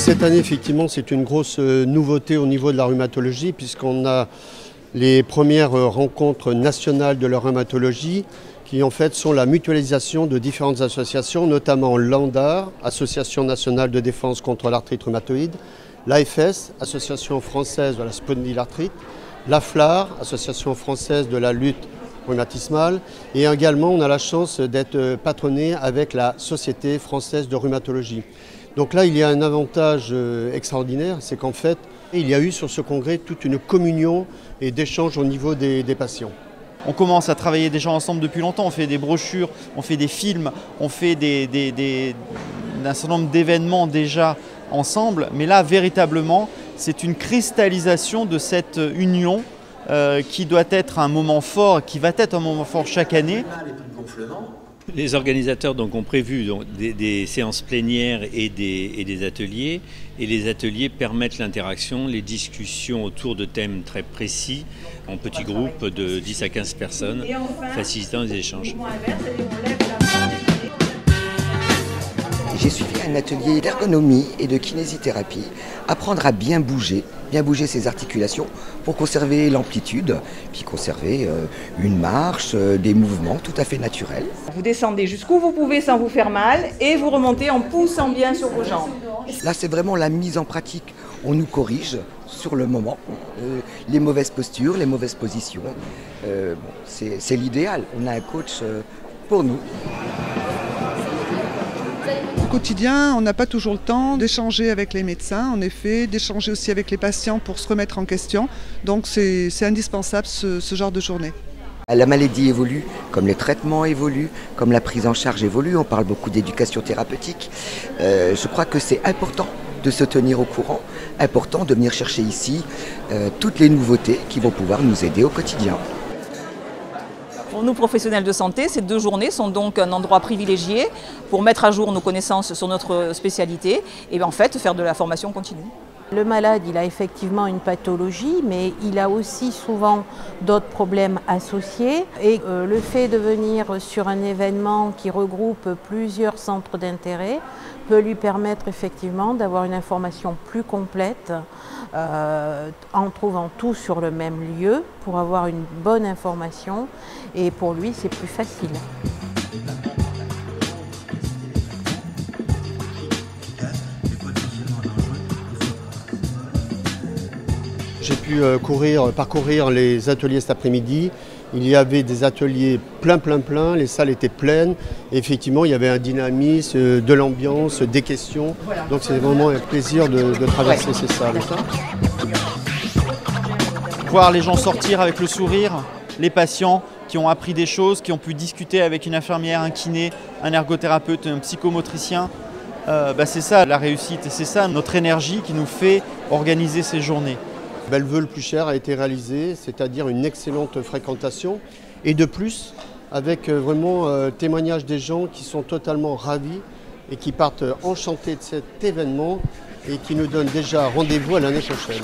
Cette année, effectivement, c'est une grosse nouveauté au niveau de la rhumatologie puisqu'on a les premières rencontres nationales de la rhumatologie qui en fait sont la mutualisation de différentes associations, notamment l'ANDAR, Association nationale de défense contre l'arthrite rhumatoïde, l'AFS, Association française de la spondylarthrite, l'AFLAR, Association française de la lutte rhumatismale, et également on a la chance d'être patronné avec la Société française de rhumatologie. Donc là, il y a un avantage extraordinaire, c'est qu'en fait, il y a eu sur ce congrès toute une communion et d'échange au niveau des patients. On commence à travailler déjà ensemble depuis longtemps, on fait des brochures, on fait des films, on fait un certain nombre d'événements déjà ensemble, mais là, véritablement, c'est une cristallisation de cette union qui doit être un moment fort, qui va être un moment fort chaque année. Les organisateurs donc, ont prévu des séances plénières et des ateliers. Et les ateliers permettent l'interaction, les discussions autour de thèmes très précis, en petits groupes de 10 à 15 personnes, facilitant les échanges. J'ai suivi un atelier d'ergonomie et de kinésithérapie, apprendre à bien bouger ses articulations pour conserver l'amplitude, puis conserver une marche, des mouvements tout à fait naturels. Vous descendez jusqu'où vous pouvez sans vous faire mal et vous remontez en poussant bien sur vos jambes. Là, c'est vraiment la mise en pratique. On nous corrige sur le moment, les mauvaises postures, les mauvaises positions. C'est l'idéal. On a un coach pour nous. Au quotidien, on n'a pas toujours le temps d'échanger avec les médecins, en effet, d'échanger aussi avec les patients pour se remettre en question. Donc c'est indispensable ce genre de journée. La maladie évolue, comme les traitements évoluent, comme la prise en charge évolue. On parle beaucoup d'éducation thérapeutique. Je crois que c'est important de se tenir au courant, important de venir chercher ici toutes les nouveautés qui vont pouvoir nous aider au quotidien. Pour nous, professionnels de santé, ces 2 journées sont donc un endroit privilégié pour mettre à jour nos connaissances sur notre spécialité et en fait faire de la formation continue. Le malade, il a effectivement une pathologie, mais il a aussi souvent d'autres problèmes associés. Et le fait de venir sur un événement qui regroupe plusieurs centres d'intérêt peut lui permettre effectivement d'avoir une information plus complète en trouvant tout sur le même lieu pour avoir une bonne information. Et pour lui, c'est plus facile. J'ai pu parcourir les ateliers cet après-midi. Il y avait des ateliers plein, les salles étaient pleines. Et effectivement, il y avait un dynamisme, de l'ambiance, des questions. Donc c'est vraiment un plaisir de traverser ces salles. Voir les gens sortir avec le sourire, les patients qui ont appris des choses, qui ont pu discuter avec une infirmière, un kiné, un ergothérapeute, un psychomotricien. C'est ça la réussite et c'est ça notre énergie qui nous fait organiser ces journées. Belleveux le plus cher a été réalisé, c'est-à-dire une excellente fréquentation et de plus avec vraiment témoignage des gens qui sont totalement ravis et qui partent enchantés de cet événement et qui nous donnent déjà rendez-vous à l'année prochaine.